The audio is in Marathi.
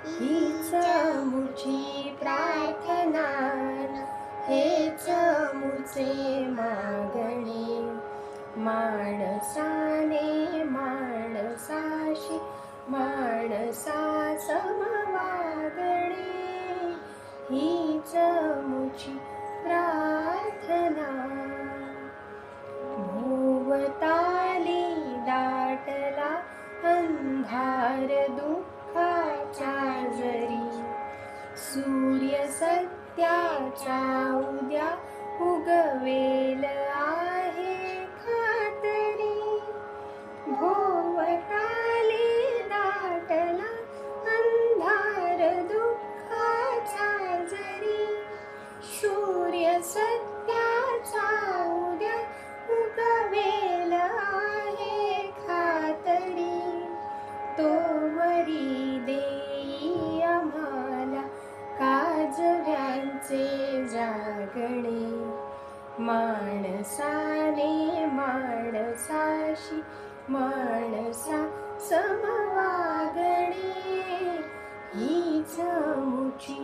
हीच मुची प्रार्थना, हेच मुचे मागणे. माणसाने माणसाशी माणसा समवागणे, हीच मुची प्रार्थना. भोवताली दाटला अंधार दुःखाच्या जरी, सूर्य सत्याचा उद्या उगवेल आहे खातरी. भोवताली दाटला अंधार दुःखाचा जरी, सूर्य सत्याचा उद्या उगवेल आहे खातरी. तोवरी देई आम्हाला काजव्यांचे जागणे. माणसाने माणसाशी माणसा समवागणे, हीच मुची